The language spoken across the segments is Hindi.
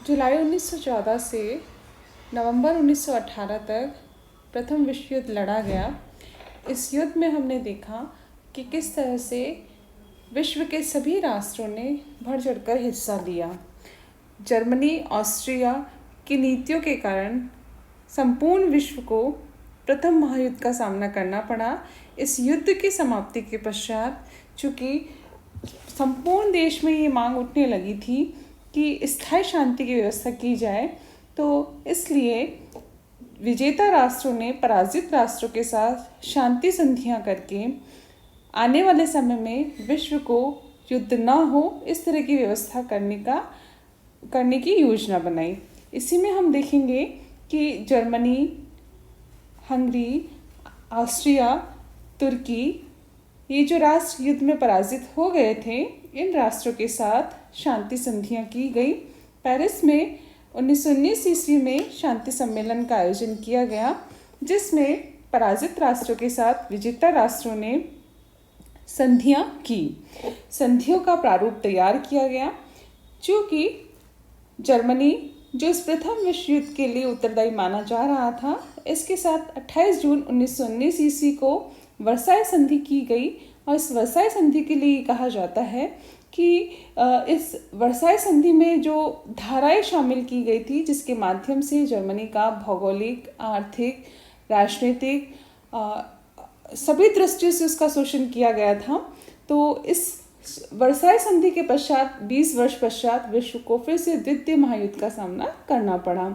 जुलाई 1914 से नवंबर 1918 तक प्रथम विश्व युद्ध लड़ा गया। इस युद्ध में हमने देखा कि किस तरह से विश्व के सभी राष्ट्रों ने बढ़ चढ़कर हिस्सा लिया। जर्मनी, ऑस्ट्रिया की नीतियों के कारण संपूर्ण विश्व को प्रथम महायुद्ध का सामना करना पड़ा। इस युद्ध की समाप्ति के पश्चात चूँकि संपूर्ण देश में ये मांग उठने लगी थी कि स्थायी शांति की व्यवस्था की जाए, तो इसलिए विजेता राष्ट्रों ने पराजित राष्ट्रों के साथ शांति संधियां करके आने वाले समय में विश्व को युद्ध न हो इस तरह की व्यवस्था करने की योजना बनाई। इसी में हम देखेंगे कि जर्मनी, हंगरी, ऑस्ट्रिया, तुर्की, ये जो राष्ट्र युद्ध में पराजित हो गए थे, इन राष्ट्रों के साथ शांति संधियां की गई। पेरिस में 1919 ईस्वी में शांति सम्मेलन का आयोजन किया गया, जिसमें पराजित राष्ट्रों के साथ विजेता राष्ट्रों ने संधियां की। संधियों का प्रारूप तैयार किया गया। चूँकि जर्मनी, जो इस प्रथम विश्व युद्ध के लिए उत्तरदायी माना जा रहा था, इसके साथ 28 जून 1919 ईस्वी को वर्साई संधि की गई। और इस वर्साई संधि के लिए कहा जाता है कि इस वर्साई संधि में जो धाराएं शामिल की गई थी, जिसके माध्यम से जर्मनी का भौगोलिक, आर्थिक, राजनीतिक सभी दृष्टियों से उसका शोषण किया गया था, तो इस वर्साई संधि के पश्चात 20 वर्ष पश्चात विश्व को फिर से द्वितीय महायुद्ध का सामना करना पड़ा।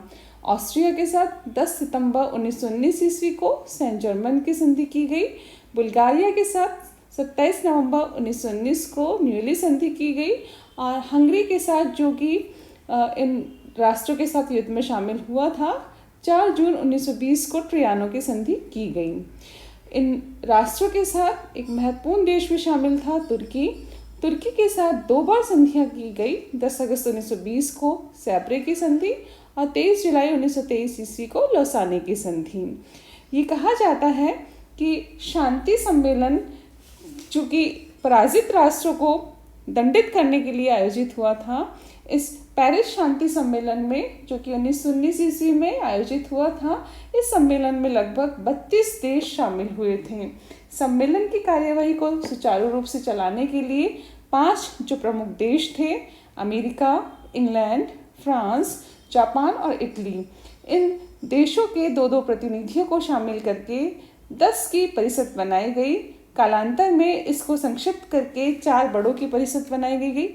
ऑस्ट्रिया के साथ 10 सितंबर 1919 ईस्वी को सेंट जर्मन की संधि की गई। बुल्गारिया के साथ 27 नवंबर 1919 को न्यूली संधि की गई। और हंगरी के साथ, जो कि इन राष्ट्रों के साथ युद्ध में शामिल हुआ था, 4 जून 1920 को ट्रियानो की संधि की गई। इन राष्ट्रों के साथ एक महत्वपूर्ण देश भी शामिल था, तुर्की। तुर्की के साथ 2 बार संधियां की गई, 10 अगस्त 1920 को सैप्रे की संधि और 23 जुलाई 1923 ईस्वी को लौसाने की संधि। ये कहा जाता है कि शांति सम्मेलन चूँकि पराजित राष्ट्रों को दंडित करने के लिए आयोजित हुआ था, इस पेरिस शांति सम्मेलन में, जो कि 1919 ईस्वी में आयोजित हुआ था, इस सम्मेलन में लगभग 32 देश शामिल हुए थे। सम्मेलन की कार्यवाही को सुचारू रूप से चलाने के लिए 5 जो प्रमुख देश थे, अमेरिका, इंग्लैंड, फ्रांस, जापान और इटली, इन देशों के 2-2 प्रतिनिधियों को शामिल करके 10 की परिषद बनाई गई। कालांतर में इसको संक्षिप्त करके 4 बड़ों की परिषद बनाई गई,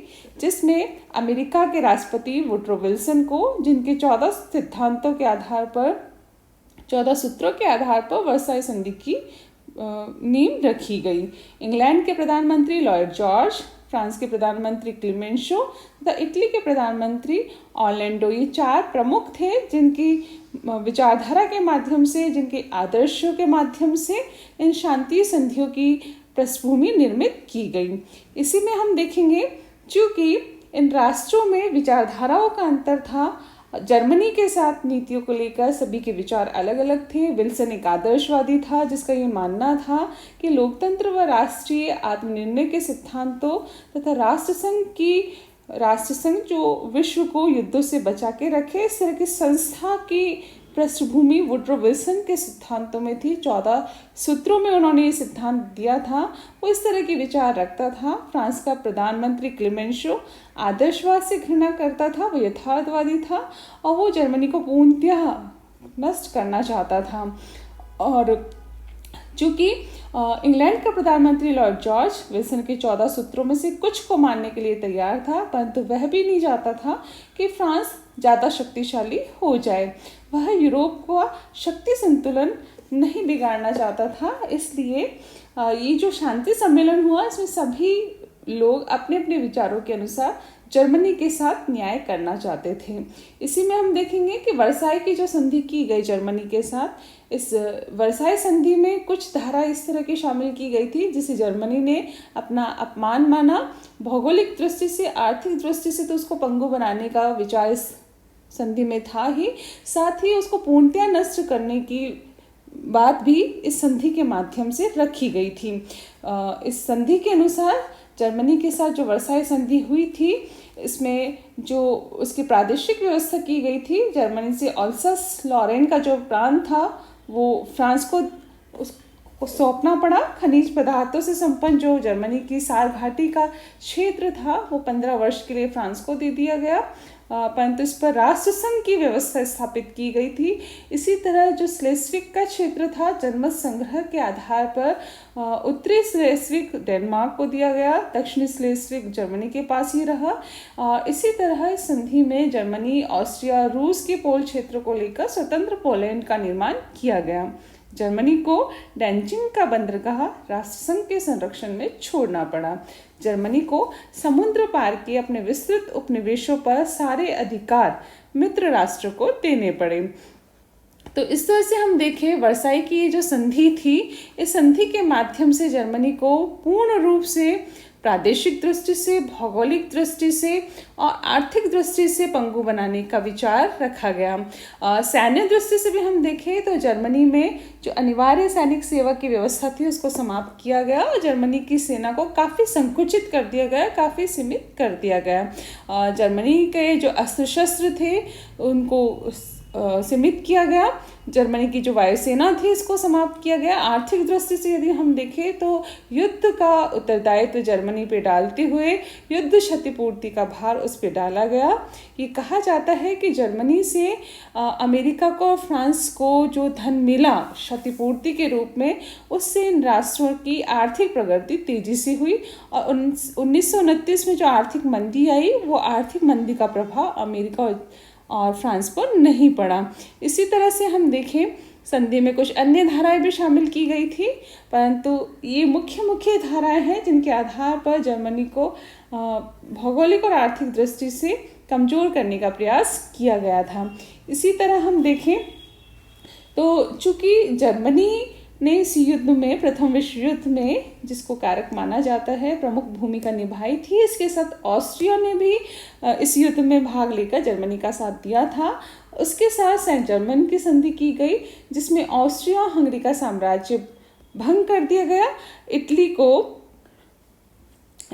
जिसमें अमेरिका के राष्ट्रपति वुड्रो विल्सन को, जिनके 14 सूत्रों के आधार पर वर्साई संधि की नींव रखी गई। इंग्लैंड के प्रधानमंत्री लॉयड जॉर्ज, फ्रांस के प्रधानमंत्री क्लीमेंशो तथा इटली के प्रधानमंत्री ऑर्लैंडो, ये 4 प्रमुख थे जिनकी विचारधारा के माध्यम से, जिनके आदर्शों के माध्यम से इन शांति संधियों की पृष्ठभूमि निर्मित की गई। इसी में हम देखेंगे, चूँकि इन राष्ट्रों में विचारधाराओं का अंतर था, जर्मनी के साथ नीतियों को लेकर सभी के विचार अलग अलग थे। विल्सन एक आदर्शवादी था, जिसका ये मानना था कि लोकतंत्र व राष्ट्रीय आत्मनिर्णय के सिद्धांतों तथा राष्ट्रसंघ जो विश्व को युद्धों से बचा के रखे, इस तरह की संस्था की पृष्ठभूमि वुड्रो विल्सन के सिद्धांतों में थी। 14 सूत्रों में उन्होंने ये सिद्धांत दिया था। वो इस तरह के विचार रखता था। फ्रांस का प्रधानमंत्री क्लीमेंशो आदर्शवाद से घृणा करता था, वो यथार्थवादी था और वो जर्मनी को पूर्णतः नष्ट करना चाहता था। और चूँकि इंग्लैंड का प्रधानमंत्री लॉर्ड जॉर्ज विल्सन के 14 सूत्रों में से कुछ को मानने के लिए तैयार था, परंतु वह भी नहीं चाहता था कि फ्रांस ज़्यादा शक्तिशाली हो जाए। वह यूरोप का शक्ति संतुलन नहीं बिगाड़ना चाहता था। इसलिए ये जो शांति सम्मेलन हुआ, इसमें सभी लोग अपने अपने विचारों के अनुसार जर्मनी के साथ न्याय करना चाहते थे। इसी में हम देखेंगे कि वर्साई की जो संधि की गई जर्मनी के साथ, इस वर्साई संधि में कुछ धारा इस तरह की शामिल की गई थी जिसे जर्मनी ने अपना अपमान माना। भौगोलिक दृष्टि से, आर्थिक दृष्टि से तो उसको पंगु बनाने का विचार इस संधि में था ही, साथ ही उसको पूर्णतया नष्ट करने की बात भी इस संधि के माध्यम से रखी गई थी। इस संधि के अनुसार जर्मनी के साथ जो वर्साई संधि हुई थी, इसमें जो उसकी प्रादेशिक व्यवस्था की गई थी, जर्मनी से अल्सस लॉरेन का जो प्रांत था वो फ्रांस को उसको सौंपना पड़ा। खनिज पदार्थों से संपन्न जो जर्मनी की सार घाटी का क्षेत्र था वो 15 वर्ष के लिए फ्रांस को दे दिया गया, परंतु इस पर राष्ट्रसंघ की व्यवस्था स्थापित की गई थी। इसी तरह जो स्लेस्विक का क्षेत्र था, जनमत संग्रह के आधार पर उत्तरी स्लेस्विक डेनमार्क को दिया गया, दक्षिणी स्लेस्विक जर्मनी के पास ही रहा। इसी तरह इस संधि में जर्मनी, ऑस्ट्रिया, रूस के पोल क्षेत्र को लेकर स्वतंत्र पोलैंड का निर्माण किया गया। जर्मनी को डैनजिंग का बंदरगाह राष्ट्रसंघ के संरक्षण में छोड़ना पड़ा। जर्मनी को समुद्र पार के अपने विस्तृत उपनिवेशों पर सारे अधिकार मित्र राष्ट्र को देने पड़े। तो इस तरह से हम देखें, वर्साई की ये जो संधि थी, इस संधि के माध्यम से जर्मनी को पूर्ण रूप से प्रादेशिक दृष्टि से, भौगोलिक दृष्टि से और आर्थिक दृष्टि से पंगु बनाने का विचार रखा गया। सैन्य दृष्टि से भी हम देखें तो जर्मनी में जो अनिवार्य सैनिक सेवा की व्यवस्था थी उसको समाप्त किया गया और जर्मनी की सेना को काफ़ी संकुचित कर दिया गया, काफ़ी सीमित कर दिया गया। जर्मनी के जो अस्त्र शस्त्र थे उनको सीमित किया गया। जर्मनी की जो वायुसेना थी इसको समाप्त किया गया। आर्थिक दृष्टि से यदि हम देखें तो युद्ध का उत्तरदायित्व जर्मनी पे डालते हुए युद्ध क्षतिपूर्ति का भार उस पे डाला गया। ये कहा जाता है कि जर्मनी से अमेरिका को और फ्रांस को जो धन मिला क्षतिपूर्ति के रूप में, उससे इन राष्ट्रों की आर्थिक प्रगति तेजी से हुई और 1929 में जो आर्थिक मंदी आई वो आर्थिक मंदी का प्रभाव अमेरिका और फ्रांस पर नहीं पड़ा। इसी तरह से हम देखें संधि में कुछ अन्य धाराएं भी शामिल की गई थी, परंतु ये मुख्य धाराएं हैं जिनके आधार पर जर्मनी को भौगोलिक और आर्थिक दृष्टि से कमजोर करने का प्रयास किया गया था। इसी तरह हम देखें तो चूंकि जर्मनी ने इस युद्ध में, प्रथम विश्व युद्ध में, जिसको कारक माना जाता है, प्रमुख भूमिका निभाई थी, इसके साथ ऑस्ट्रिया ने भी इस युद्ध में भाग लेकर जर्मनी का साथ दिया था। उसके साथ सेंट जर्मन की संधि की गई जिसमें ऑस्ट्रिया हंगरी का साम्राज्य भंग कर दिया गया। इटली को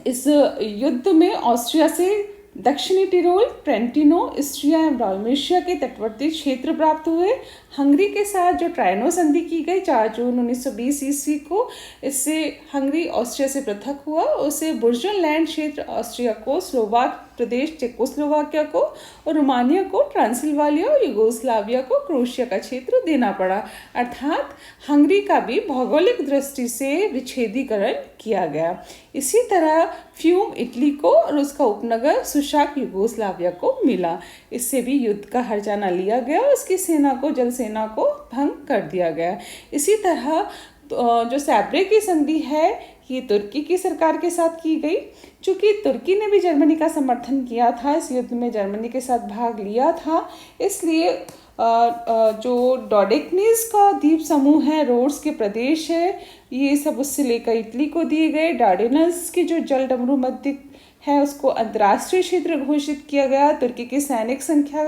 इस युद्ध में ऑस्ट्रिया से दक्षिणी टिरोल, ट्रेंटिनो, इस्ट्रिया एवं डाल्मेशिया के तटवर्ती क्षेत्र प्राप्त हुए। हंगरी के साथ जो ट्राइनो संधि की गई 4 जून 1920 ईस्वी को, इससे हंगरी ऑस्ट्रिया से पृथक हुआ। उसे बुर्जनलैंड क्षेत्र ऑस्ट्रिया को, स्लोवाक प्रदेश चेकोस्लोवाकिया को और रोमानिया को, ट्रांसिल्वानिया और यूगोस्लाविया को क्रोएशिया का क्षेत्र देना पड़ा। अर्थात हंगरी का भी भौगोलिक दृष्टि से विच्छेदीकरण किया गया। इसी तरह फ्यूम इटली को और उसका उपनगर सुशाक यूगोस्लाविया को मिला। इससे भी युद्ध का हर्जाना लिया गया और उसकी सेना को, जल सेना को भंग कर दिया गया। इसी तरह जो सैब्रे की संधि है ये तुर्की की सरकार के साथ की गई। चूँकि तुर्की ने भी जर्मनी का समर्थन किया था, इस युद्ध में जर्मनी के साथ भाग लिया था, इसलिए जो डोडेकनीज का द्वीप समूह है, रोड्स के प्रदेश है, ये सब उससे लेकर इटली को दिए गए। डार्डेनल्स की जो जल डमरू मध्य है उसको अंतर्राष्ट्रीय क्षेत्र घोषित किया गया। तुर्की की सैनिक संख्या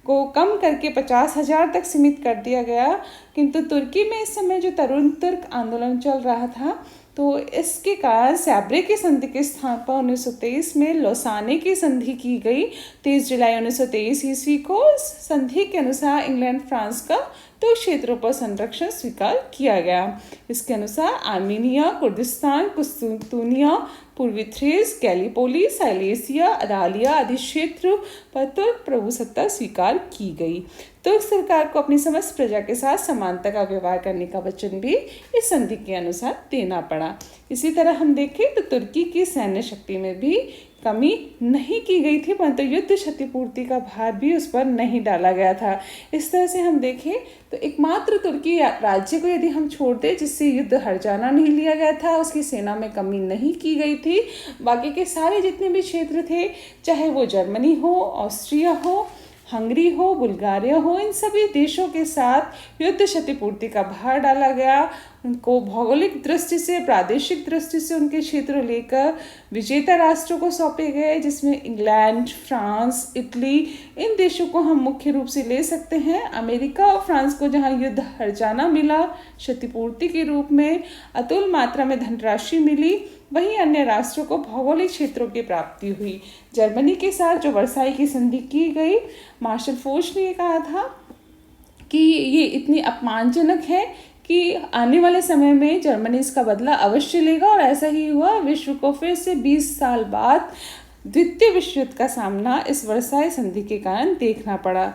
को कम करके 50,000 तक सीमित कर दिया गया। किंतु तुर्की में इस समय जो तरुण तुर्क आंदोलन चल रहा था, तो इसके कारण सैब्रे की संधि के स्थान पर 1923 में लोसाने की संधि की गई। 23 जुलाई 1923 ईस्वी को इस संधि के अनुसार इंग्लैंड फ्रांस का 2 क्षेत्रों पर संरक्षण स्वीकार किया गया। इसके अनुसार आर्मीनिया, कुर्दिस्तान, कुस्तुनिया, पूर्वी थ्रेस, गैलीपोली, साइलेसिया, अदालिया आदि क्षेत्र पर तुर्क प्रभुसत्ता स्वीकार की गई। तुर्क सरकार को अपनी समस्त प्रजा के साथ समानता का व्यवहार करने का वचन भी इस संधि के अनुसार देना पड़ा। इसी तरह हम देखें तो तुर्की की सैन्य शक्ति में भी कमी नहीं की गई थी, परंतु युद्ध क्षतिपूर्ति का भार भी उस पर नहीं डाला गया था। इस तरह से हम देखें तो एकमात्र तुर्की राज्य को यदि हम छोड़ दें जिससे युद्ध हर्जाना नहीं लिया गया था, उसकी सेना में कमी नहीं की गई थी, बाकी के सारे जितने भी क्षेत्र थे, चाहे वो जर्मनी हो, ऑस्ट्रिया हो, हंगरी हो, बुल्गारिया हो, इन सभी देशों के साथ युद्ध क्षतिपूर्ति का भार डाला गया। उनको भौगोलिक दृष्टि से, प्रादेशिक दृष्टि से उनके क्षेत्र लेकर विजेता राष्ट्रों को सौंपे गए, जिसमें इंग्लैंड, फ्रांस, इटली, इन देशों को हम मुख्य रूप से ले सकते हैं। अमेरिका और फ्रांस को जहां युद्ध हर्जाना मिला, क्षतिपूर्ति के रूप में अतुल मात्रा में धनराशि मिली, वहीं अन्य राष्ट्रों को भौगोलिक क्षेत्रों की प्राप्ति हुई। जर्मनी के साथ जो वर्साई की संधि की गई, मार्शल फोच ने कहा था कि ये इतनी अपमानजनक है कि आने वाले समय में जर्मनी इसका बदला अवश्य लेगा, और ऐसा ही हुआ। विश्व को फिर से 20 साल बाद द्वितीय विश्व युद्ध का सामना इस वर्साई संधि के कारण देखना पड़ा।